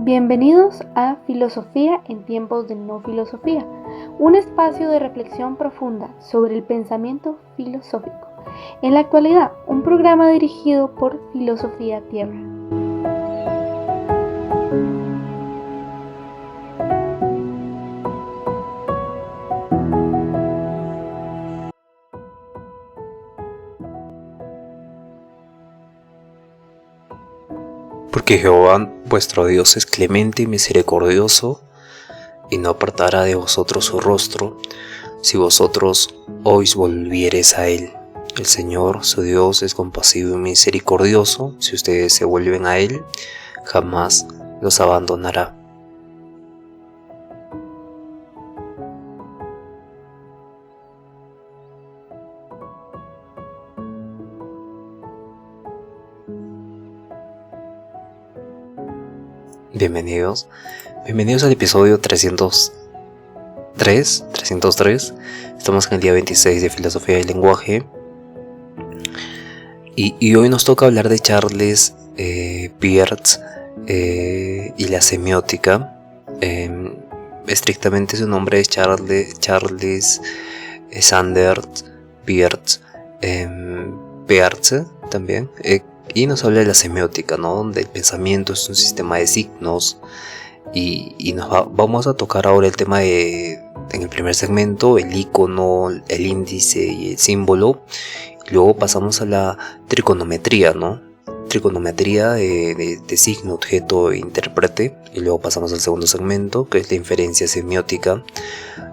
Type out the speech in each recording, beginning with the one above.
Bienvenidos a Filosofía en tiempos de no filosofía, un espacio de reflexión profunda sobre el pensamiento filosófico. En la actualidad, un programa dirigido por Filosofía Tierra. Porque Jehová vuestro Dios es clemente y misericordioso, y no apartará de vosotros su rostro, si vosotros os volviereis a Él. El Señor, su Dios, es compasivo y misericordioso. Si ustedes se vuelven a Él, jamás los abandonará. Bienvenidos al episodio 303. Estamos en el día 26 de Filosofía del Lenguaje. Y hoy nos toca hablar de Charles Peirce y la semiótica. Estrictamente su nombre es Charles Sanders Peirce. Peirce también. Y nos habla de la semiótica, ¿no? Donde el pensamiento es un sistema de signos. Y vamos a tocar ahora el tema en el primer segmento, el icono, el índice y el símbolo. Y luego pasamos a la trigonometría, ¿no? Trigonometría de signo, objeto e intérprete. Y luego pasamos al segundo segmento, que es la inferencia semiótica,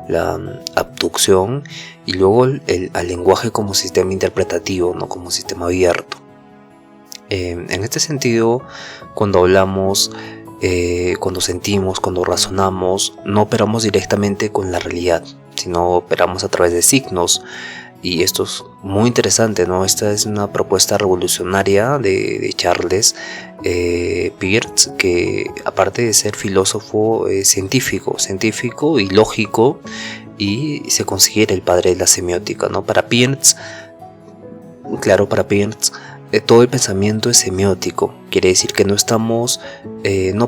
la abducción. Y luego al lenguaje como sistema interpretativo, ¿no? Como sistema abierto. En este sentido, cuando hablamos, cuando sentimos, cuando razonamos, no operamos directamente con la realidad, sino operamos a través de signos. Y esto es muy interesante, ¿no? Esta es una propuesta revolucionaria de Charles Peirce, que aparte de ser filósofo, es científico y lógico, y se considera el padre de la semiótica, ¿no? Para Peirce, todo el pensamiento es semiótico. Quiere decir que no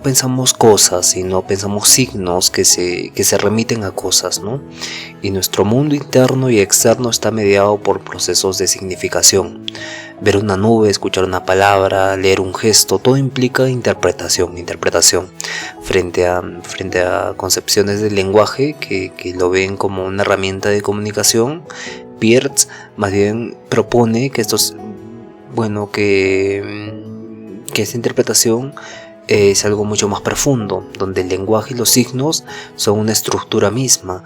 pensamos cosas, sino pensamos signos que se remiten a cosas, ¿no? Y nuestro mundo interno y externo está mediado por procesos de significación. Ver una nube, escuchar una palabra, leer un gesto, todo implica interpretación. Frente a concepciones del lenguaje que lo ven como una herramienta de comunicación, Peirce más bien propone que que esa interpretación es algo mucho más profundo, donde el lenguaje y los signos son una estructura misma,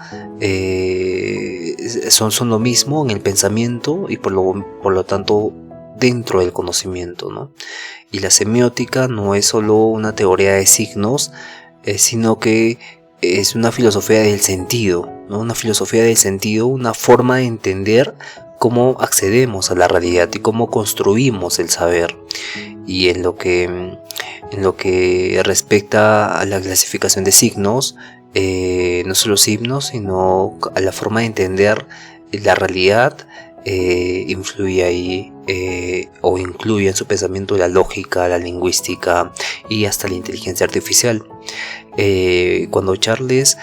son lo mismo en el pensamiento y por lo tanto dentro del conocimiento, ¿no? Y la semiótica no es solo una teoría de signos, sino que es una filosofía del sentido, ¿no? Una filosofía del sentido, una forma de entender cómo accedemos a la realidad y cómo construimos el saber. Y en lo que respecta a la clasificación de signos, no solo signos, sino a la forma de entender la realidad, influye ahí o incluye en su pensamiento la lógica, la lingüística y hasta la inteligencia artificial. Cuando Charles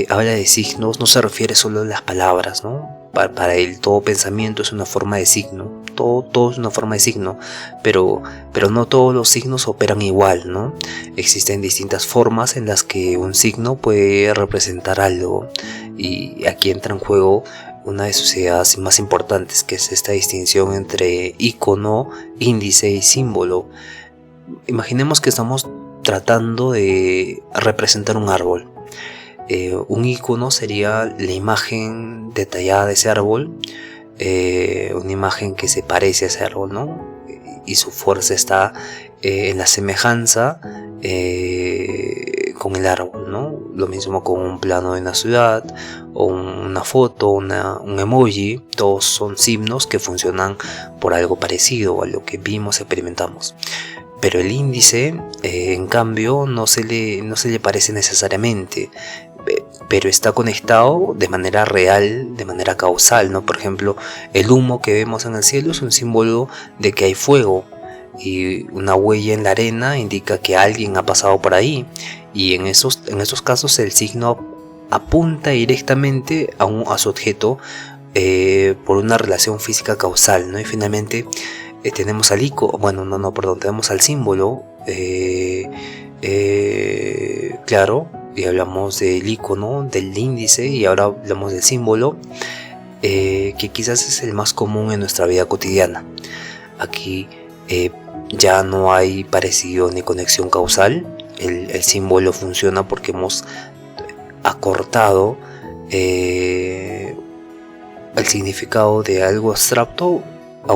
habla de signos, no se refiere solo a las palabras, ¿no? Para él todo pensamiento es una forma de signo, todo es una forma de signo, pero no todos los signos operan igual, ¿no? Existen distintas formas en las que un signo puede representar algo, y aquí entra en juego una de sus ideas más importantes, que es esta distinción entre icono, índice y símbolo. Imaginemos que estamos tratando de representar un árbol. Un icono sería la imagen detallada de ese árbol, una imagen que se parece a ese árbol, ¿no? Y su fuerza está en la semejanza con el árbol, ¿no? Lo mismo con un plano de una ciudad o una foto, un emoji. Todos son signos que funcionan por algo parecido a lo que vimos, experimentamos. Pero el índice, en cambio, no se le parece necesariamente, pero está conectado de manera real, de manera causal, ¿no? Por ejemplo, el humo que vemos en el cielo es un símbolo de que hay fuego. y una huella en la arena indica que alguien ha pasado por ahí, y en estos casos el signo apunta directamente a su objeto por una relación física causal, ¿no? Y finalmente tenemos al tenemos al símbolo, claro, y hablamos del icono, del índice, y ahora hablamos del símbolo, que quizás es el más común en nuestra vida cotidiana. Aquí ya no hay parecido ni conexión causal. El símbolo funciona porque hemos acortado el significado de algo abstracto a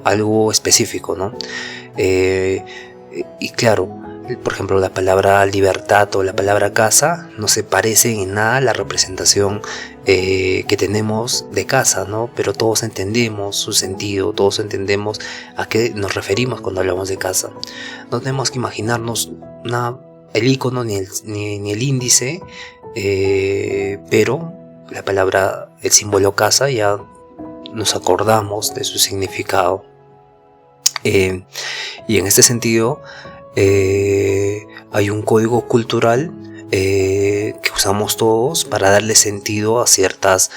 algo específico, ¿no? Y claro, por ejemplo, la palabra libertad o la palabra casa no se parecen en nada a la representación que tenemos de casa, ¿no? Pero todos entendemos su sentido, todos entendemos a qué nos referimos cuando hablamos de casa. No tenemos que imaginarnos el icono ni el índice, pero el símbolo casa, ya nos acordamos de su significado. Y en este sentido hay un código cultural que usamos todos para darle sentido a ciertas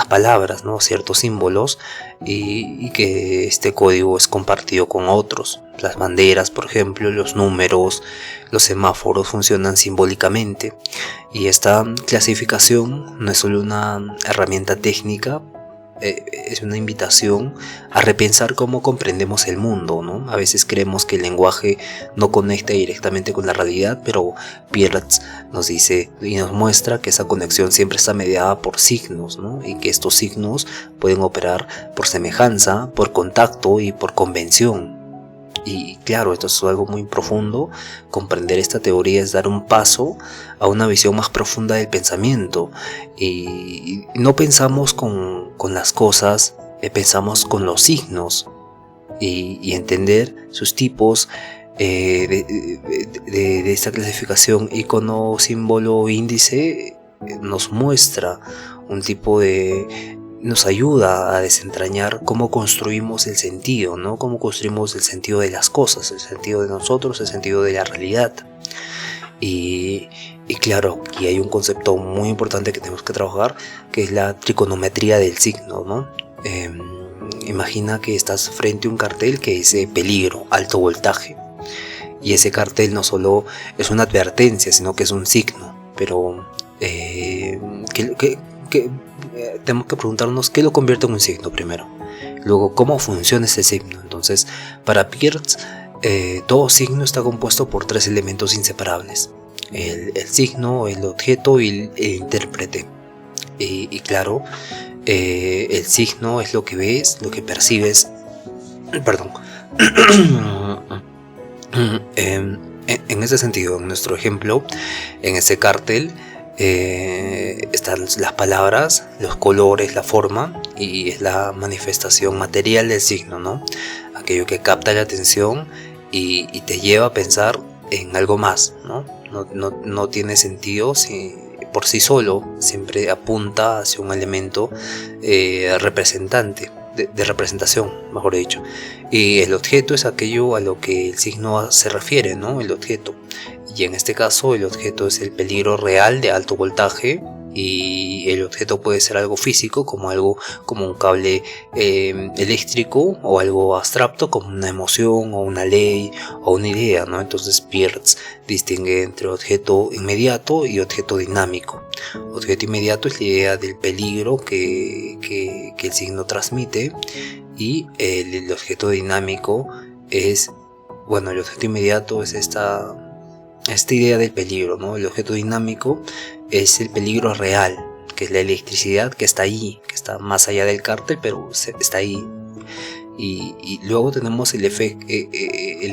palabras, ¿no? A ciertos símbolos, y que este código es compartido con otros. Las banderas, por ejemplo, los números, los semáforos funcionan simbólicamente, y esta clasificación no es solo una herramienta técnica, es una invitación a repensar cómo comprendemos el mundo, ¿no? A veces creemos que el lenguaje no conecta directamente con la realidad, pero Peirce nos dice y nos muestra que esa conexión siempre está mediada por signos, ¿no? Y que estos signos pueden operar por semejanza, por contacto y por convención. Y claro, esto es algo muy profundo. Comprender esta teoría es dar un paso a una visión más profunda del pensamiento, y no pensamos con las cosas, pensamos con los signos, y entender sus tipos de esta clasificación icono, símbolo, índice, nos muestra un tipo nos ayuda a desentrañar cómo construimos el sentido, ¿no? Cómo construimos el sentido de las cosas, el sentido de nosotros, el sentido de la realidad. Y claro, aquí hay un concepto muy importante que tenemos que trabajar, que es la trigonometría del signo, ¿no? Imagina que estás frente a un cartel que dice peligro, alto voltaje. Y ese cartel no solo es una advertencia, sino que es un signo. Pero tenemos que preguntarnos qué lo convierte en un signo primero. Luego, cómo funciona ese signo. Entonces, para Peirce, todo signo está compuesto por 3 elementos inseparables: el signo, el objeto y el intérprete. Y claro, el signo es lo que ves, lo que percibes. Perdón. En ese sentido, en nuestro ejemplo, en ese cartel, están las palabras, los colores, la forma, y es la manifestación material del signo, ¿no? Aquello que capta la atención y te lleva a pensar en algo más, ¿no? No tiene sentido por sí solo, siempre apunta hacia un elemento representante, de representación, mejor dicho. Y el objeto es aquello a lo que el signo se refiere, ¿no? El objeto. Y en este caso el objeto es el peligro real de alto voltaje, y el objeto puede ser algo físico, como un cable eléctrico, o algo abstracto como una emoción o una ley o una idea, ¿no? Entonces Peirce distingue entre objeto inmediato y objeto dinámico. Objeto inmediato es la idea del peligro que el signo transmite, y el objeto dinámico es, el objeto inmediato es esta idea del peligro, ¿no? El objeto dinámico es el peligro real, que es la electricidad que está ahí, que está más allá del cartel, pero está ahí. Y luego tenemos el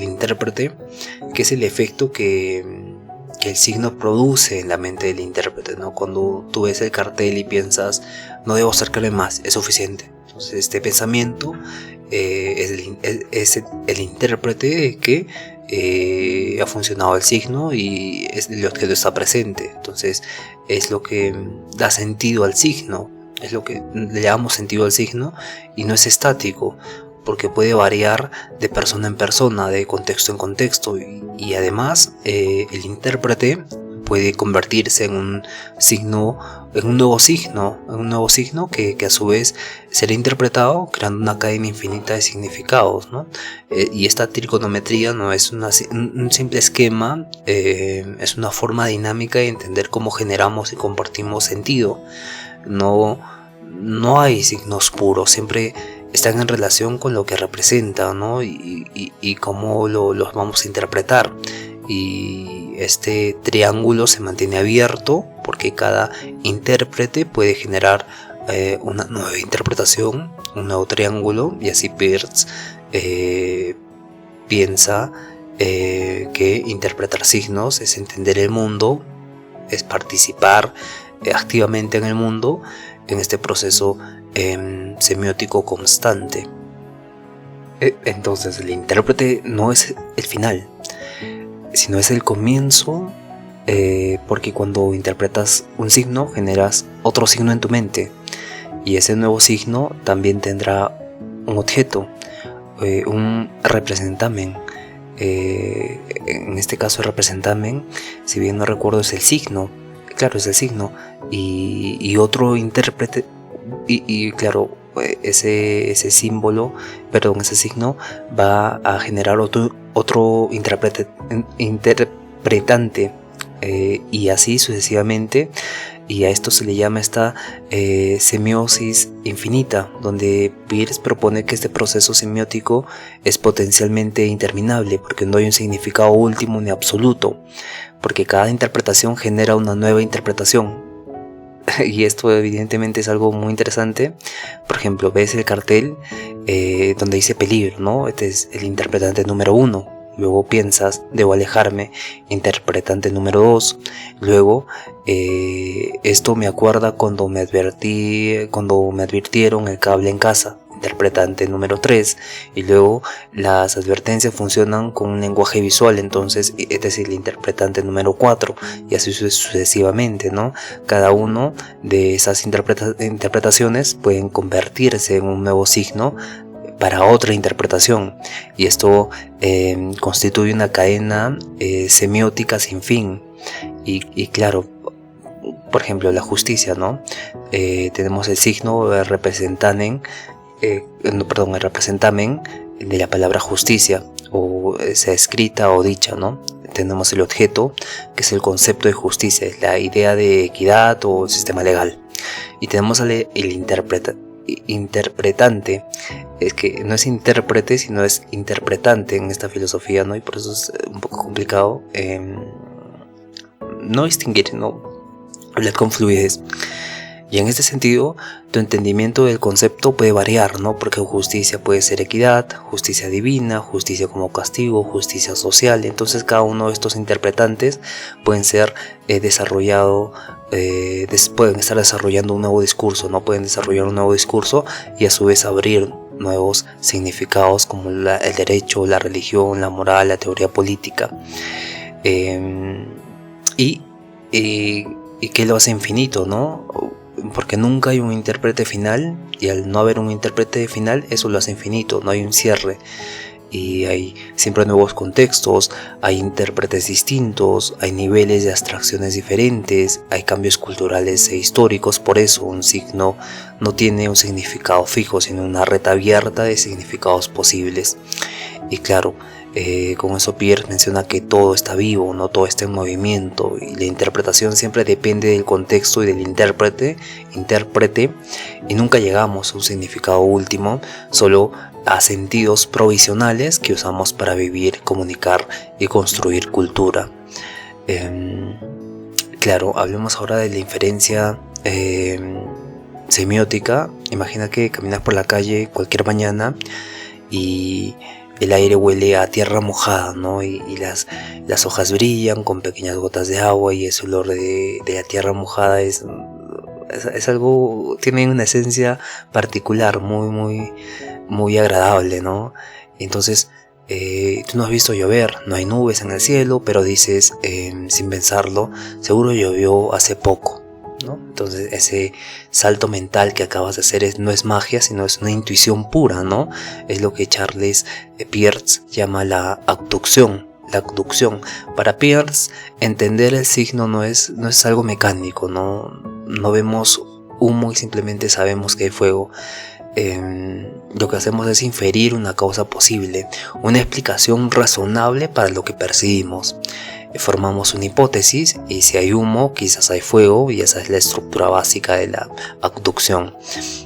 intérprete, que es el efecto que el signo produce en la mente del intérprete, ¿no? Cuando tú ves el cartel y piensas, no debo acercarme más, es suficiente. Entonces este pensamiento es el intérprete que ha funcionado el signo, y el objeto está presente. Entonces es lo que da sentido al signo, es lo que le damos sentido al signo, y no es estático, porque puede variar de persona en persona, de contexto en contexto, y además el intérprete puede convertirse en un signo, en un nuevo signo que a su vez será interpretado creando una cadena infinita de significados, ¿no? Y esta trigonometría no es un simple esquema, es una forma dinámica de entender cómo generamos y compartimos sentido. No hay signos puros, siempre están en relación con lo que representan, ¿no? Y cómo los vamos a interpretar. Y este triángulo se mantiene abierto porque cada intérprete puede generar una nueva interpretación, un nuevo triángulo, y así Peirce piensa que interpretar signos es entender el mundo, es participar activamente en el mundo, en este proceso semiótico constante. Entonces el intérprete no es el final, sino es el comienzo, porque cuando interpretas un signo generas otro signo en tu mente, y ese nuevo signo también tendrá un objeto, un representamen. En este caso el representamen, si bien no recuerdo, es el signo, claro, es el signo, y otro intérprete, y claro, ese símbolo, perdón, ese signo va a generar otro interpretante, y así sucesivamente. Y a esto se le llama esta semiosis infinita, donde Peirce propone que este proceso semiótico es potencialmente interminable, porque no hay un significado último ni absoluto, porque cada interpretación genera una nueva interpretación. Y esto evidentemente es algo muy interesante. Por ejemplo, ves el cartel donde dice peligro, ¿no? Este es el interpretante número 1. Luego piensas, debo alejarme, interpretante número 2. Luego, esto me acuerda cuando me advirtieron el cable en casa, interpretante número 3. Y luego las advertencias funcionan con un lenguaje visual, entonces este es el interpretante número 4, y así sucesivamente, ¿no? Cada uno de esas interpretaciones pueden convertirse en un nuevo signo para otra interpretación, y esto constituye una cadena semiótica sin fin. Y claro, por ejemplo, la justicia, ¿no? Tenemos el signo el representamen de la palabra justicia, o sea escrita o dicha, ¿no? Tenemos el objeto, que es el concepto de justicia, es la idea de equidad o sistema legal. Y tenemos el interpretante, es que no es intérprete, sino es interpretante en esta filosofía, ¿no? Y por eso es un poco complicado no distinguir, ¿no? Hablar con fluidez. Y en este sentido, tu entendimiento del concepto puede variar, ¿no? Porque justicia puede ser equidad, justicia divina, justicia como castigo, justicia social. Entonces cada uno de estos interpretantes pueden ser pueden estar desarrollando un nuevo discurso, ¿no? Pueden desarrollar un nuevo discurso y a su vez abrir nuevos significados como el derecho, la religión, la moral, la teoría política. Y que lo hace infinito, ¿no? Porque nunca hay un intérprete final, y al no haber un intérprete final, eso lo hace infinito, no hay un cierre. Y hay siempre nuevos contextos, hay intérpretes distintos, hay niveles de abstracciones diferentes, hay cambios culturales e históricos. Por eso un signo no tiene un significado fijo, sino una red abierta de significados posibles. Y claro, con eso Peirce menciona que todo está vivo, no todo está en movimiento, y la interpretación siempre depende del contexto y del intérprete, y nunca llegamos a un significado último, solo a sentidos provisionales que usamos para vivir, comunicar y construir cultura. Claro, hablemos ahora de la inferencia semiótica. Imagina que caminas por la calle cualquier mañana y el aire huele a tierra mojada, ¿no? Y las hojas brillan con pequeñas gotas de agua, y ese olor de la tierra mojada es algo, tiene una esencia particular, muy agradable, ¿no? Entonces, tú no has visto llover, no hay nubes en el cielo, pero dices, sin pensarlo, seguro llovió hace poco. ¿no? Entonces ese salto mental que acabas de hacer no es magia, sino es una intuición pura, ¿no? Es lo que Charles Peirce llama la abducción. La abducción. Para Peirce, entender el signo no es algo mecánico, no vemos humo y simplemente sabemos que hay fuego. Lo que hacemos es inferir una causa posible, una explicación razonable para lo que percibimos. Formamos una hipótesis y si hay humo, quizás hay fuego, y esa es la estructura básica de la abducción.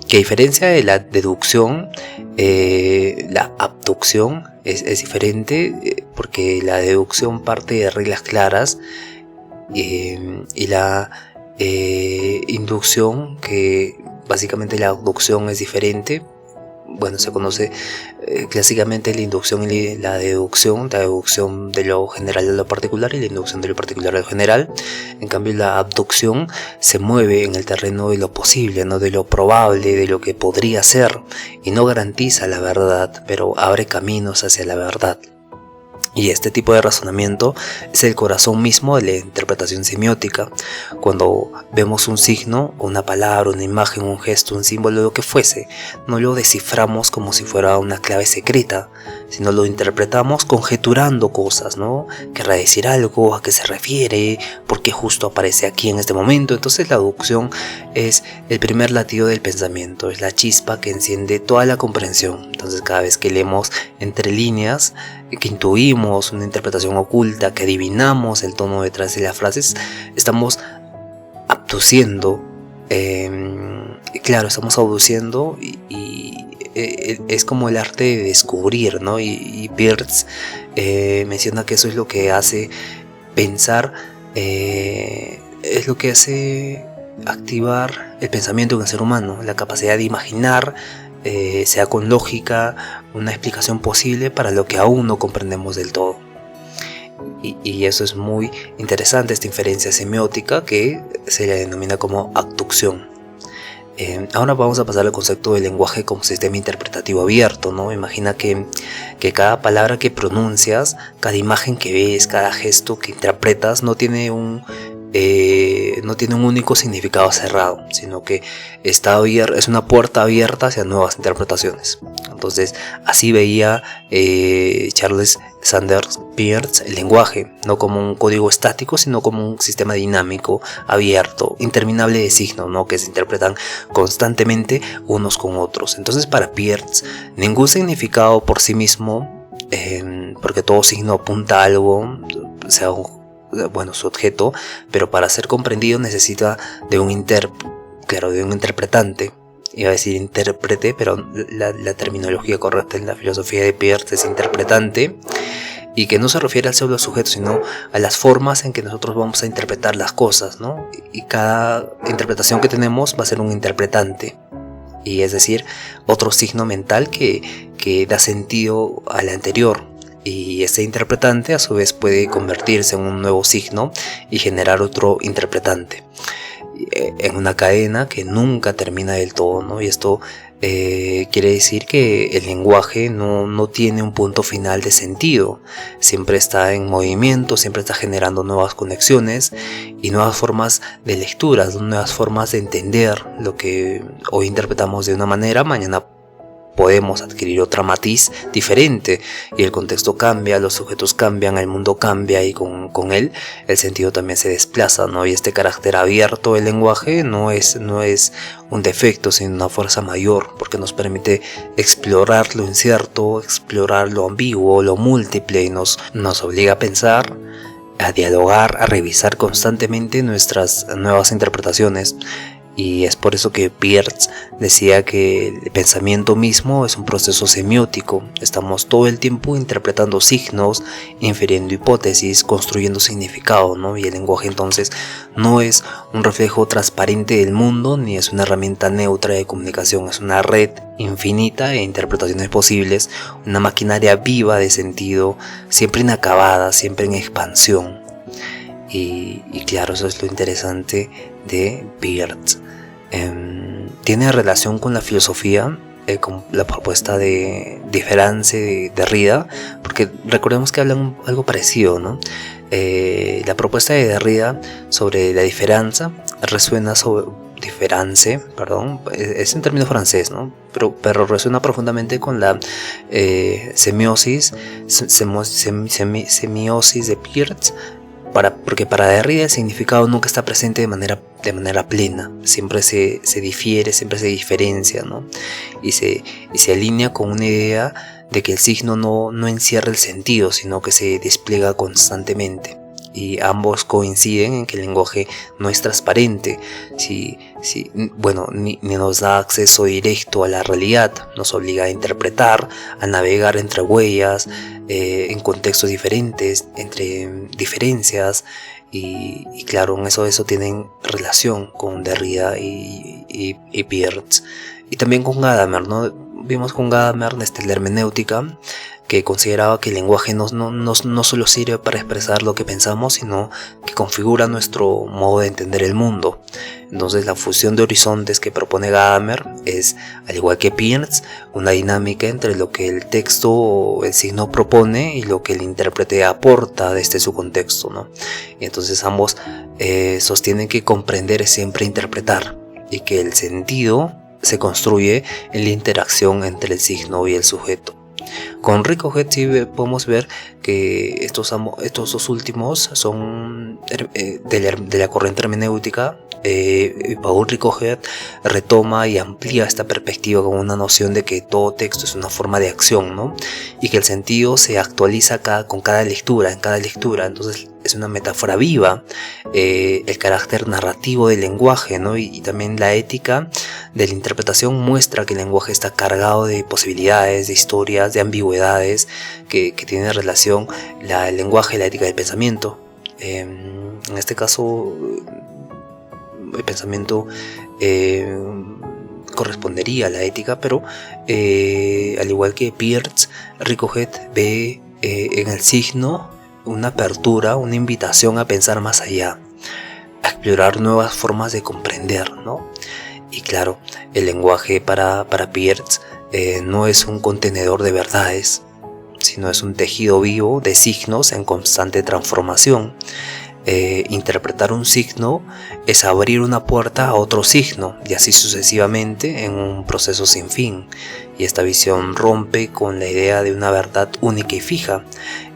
Que a diferencia de la deducción, la abducción es diferente, porque la deducción parte de reglas claras y la inducción, que básicamente la abducción es diferente. Bueno, se conoce clásicamente la inducción y la deducción de lo general a lo particular y la inducción de lo particular a lo general. En cambio, la abducción se mueve en el terreno de lo posible, no de lo probable, de lo que podría ser, y no garantiza la verdad, pero abre caminos hacia la verdad. Y este tipo de razonamiento es el corazón mismo de la interpretación semiótica. Cuando vemos un signo, una palabra, una imagen, un gesto, un símbolo, lo que fuese, no lo desciframos como si fuera una clave secreta, sino lo interpretamos conjeturando cosas, ¿no? Querrá decir algo, a qué se refiere, por qué justo aparece aquí en este momento. Entonces la deducción es el primer latido del pensamiento, es la chispa que enciende toda la comprensión. Entonces cada vez que leemos entre líneas, que intuimos una interpretación oculta, que adivinamos el tono detrás de las frases, estamos abduciendo, estamos abduciendo y es como el arte de descubrir, ¿no? Y Peirce menciona que eso es lo que hace pensar, es lo que hace activar el pensamiento en el ser humano, la capacidad de imaginar, sea con lógica, una explicación posible para lo que aún no comprendemos del todo. Y eso es muy interesante, esta inferencia semiótica que se le denomina como abducción. Ahora vamos a pasar al concepto del lenguaje como sistema interpretativo abierto, ¿no? Imagina que cada palabra que pronuncias, cada imagen que ves, cada gesto que interpretas no tiene un único significado cerrado, sino que es una puerta abierta hacia nuevas interpretaciones. Entonces así veía Charles Sanders Peirce el lenguaje, no como un código estático, sino como un sistema dinámico, abierto, interminable de signos, ¿no? Que se interpretan constantemente unos con otros. Entonces para Peirce ningún significado por sí mismo, porque todo signo apunta a algo, sea su objeto, pero para ser comprendido necesita de un interpretante. Iba a decir intérprete, pero la terminología correcta en la filosofía de Peirce es interpretante, y que no se refiere al solo sujeto, sino a las formas en que nosotros vamos a interpretar las cosas, ¿no? Y cada interpretación que tenemos va a ser un interpretante, y es decir, otro signo mental que da sentido al anterior. Y este interpretante a su vez puede convertirse en un nuevo signo y generar otro interpretante, en una cadena que nunca termina del todo, ¿no? Y esto quiere decir que el lenguaje no tiene un punto final de sentido, siempre está en movimiento, siempre está generando nuevas conexiones y nuevas formas de lectura, nuevas formas de entender lo que hoy interpretamos de una manera, mañana podemos adquirir otra matiz diferente, y el contexto cambia, los sujetos cambian, el mundo cambia, y con él el sentido también se desplaza, ¿no? Y este carácter abierto del lenguaje no es un defecto, sino una fuerza mayor, porque nos permite explorar lo incierto, explorar lo ambiguo, lo múltiple, y nos obliga a pensar, a dialogar, a revisar constantemente nuestras nuevas interpretaciones. Y es por eso que Peirce decía que el pensamiento mismo es un proceso semiótico. Estamos todo el tiempo interpretando signos, infiriendo hipótesis, construyendo significado, ¿no? Y el lenguaje entonces no es un reflejo transparente del mundo, ni es una herramienta neutra de comunicación. Es una red infinita de interpretaciones posibles, una maquinaria viva de sentido, siempre inacabada, siempre en expansión. Y claro, eso es lo interesante de Peirce. Tiene relación con la filosofía, con la propuesta de diferencia de Derrida, porque recordemos que hablan algo parecido, ¿no? La propuesta de Derrida sobre la diferencia resuena sobre es un término francés, ¿no? Pero resuena profundamente con la semiosis de Peirce, porque para Derrida el significado nunca está presente de manera plena, siempre se difiere, siempre se diferencia, ¿no? Y se alinea con una idea de que el signo no encierra el sentido, sino que se despliega constantemente. Y ambos coinciden en que el lenguaje no es transparente, ni nos da acceso directo a la realidad, nos obliga a interpretar, a navegar entre huellas, en contextos diferentes, entre diferencias, y claro, en eso tienen relación con Derrida y Peirce. Y también con Gadamer, ¿no? Vimos con Gadamer desde la hermenéutica, que consideraba que el lenguaje no solo sirve para expresar lo que pensamos, sino que configura nuestro modo de entender el mundo. Entonces la fusión de horizontes que propone Gadamer es, al igual que Peirce, una dinámica entre lo que el texto o el signo propone y lo que el intérprete aporta desde su contexto, ¿no? Y entonces ambos sostienen que comprender es siempre interpretar, y que el sentido se construye en la interacción entre el signo y el sujeto. Con Recoget sí podemos ver que estos dos últimos son de la corriente hermenéutica. Paul Recoget retoma y amplía esta perspectiva con una noción de que todo texto es una forma de acción, ¿no? Y que el sentido se actualiza con cada lectura, en cada lectura. Entonces es una metáfora viva, el carácter narrativo del lenguaje, ¿no? Y también la ética de la interpretación muestra que el lenguaje está cargado de posibilidades, de historias, de ambigüedades que tienen relación el lenguaje y la ética del pensamiento. En este caso, el pensamiento correspondería a la ética, pero al igual que Peirce, Recoget ve en el signo una apertura, una invitación a pensar más allá, a explorar nuevas formas de comprender, ¿no? Y claro, el lenguaje para Peirce no es un contenedor de verdades, sino es un tejido vivo de signos en constante transformación. Interpretar un signo es abrir una puerta a otro signo, y así sucesivamente en un proceso sin fin. Y esta visión rompe con la idea de una verdad única y fija,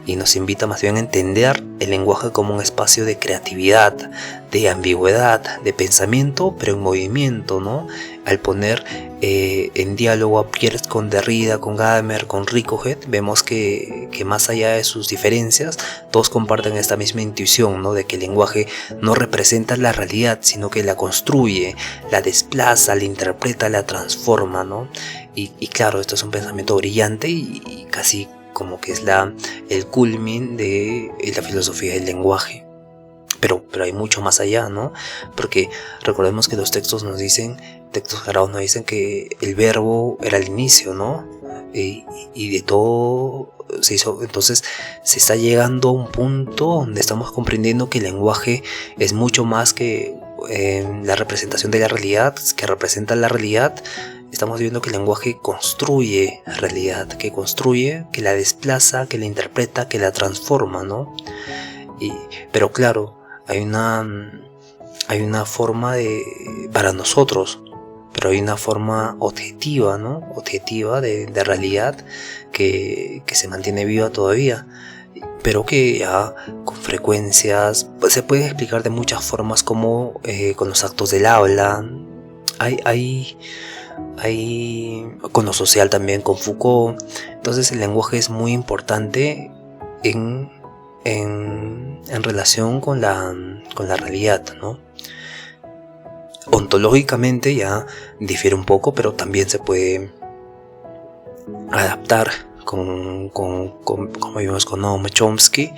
y nos invita más bien a entender el lenguaje como un espacio de creatividad, de ambigüedad, de pensamiento, pero en movimiento, ¿no? Al poner en diálogo a Peirce con Derrida, con Gadamer, con Recoget, vemos que más allá de sus diferencias, todos comparten esta misma intuición, ¿no? De que el lenguaje no representa la realidad, sino que la construye, la desplaza, la interpreta, la transforma, ¿no? Y claro, esto es un pensamiento brillante y casi como que es el culmin de la filosofía del lenguaje. Pero hay mucho más allá, ¿no? Porque recordemos que los textos sagrados nos dicen que el verbo era el inicio, ¿no? Y de todo se hizo. Entonces se está llegando a un punto donde estamos comprendiendo que el lenguaje es mucho más que la representación de la realidad, que representa la realidad. Estamos viendo que el lenguaje construye realidad, que la desplaza, que la interpreta, que la transforma, ¿no? Pero claro, hay una forma para nosotros, pero hay una forma objetiva, ¿no? Objetiva de realidad que se mantiene viva todavía, pero que ya con frecuencias se puede explicar de muchas formas, como con los actos del habla. Hay con lo social también, con Foucault. Entonces el lenguaje es muy importante en relación con la realidad, ¿no? Ontológicamente ya difiere un poco, pero también se puede adaptar como vimos con Noam Chomsky,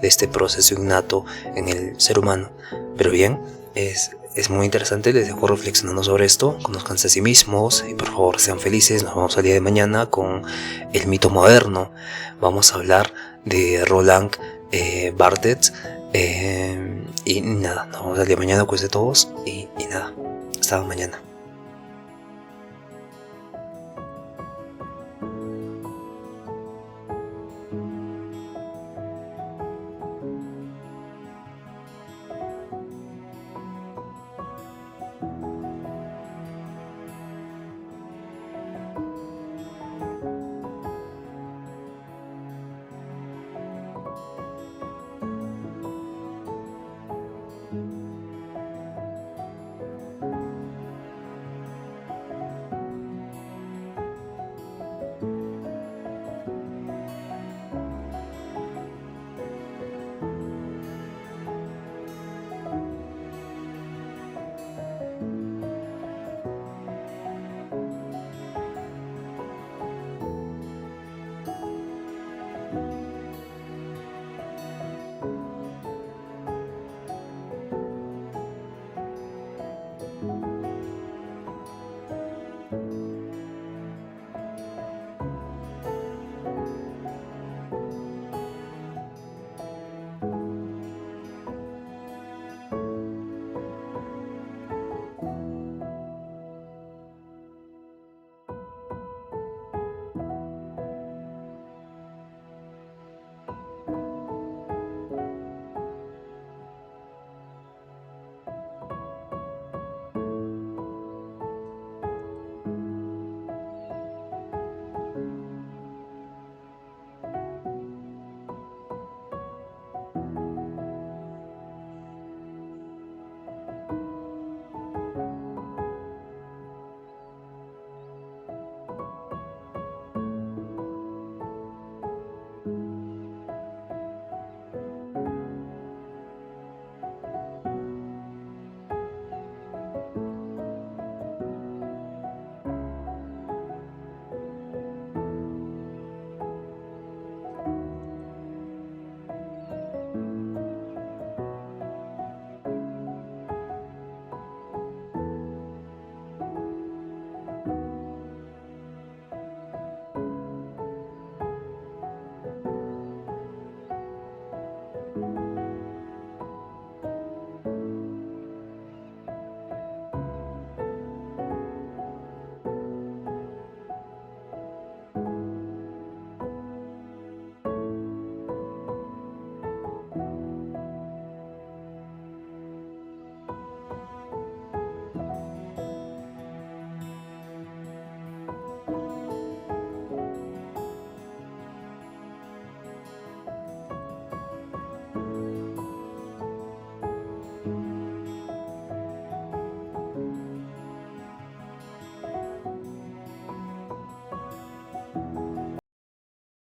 de este proceso innato en el ser humano. Pero bien, es muy interesante, les dejo reflexionando sobre esto. Conózcanse a sí mismos y por favor sean felices. Nos vemos el día de mañana con el mito moderno. Vamos a hablar de Roland Barthes, y nada, nos vemos el día de mañana, cuídense todos y nada, hasta mañana.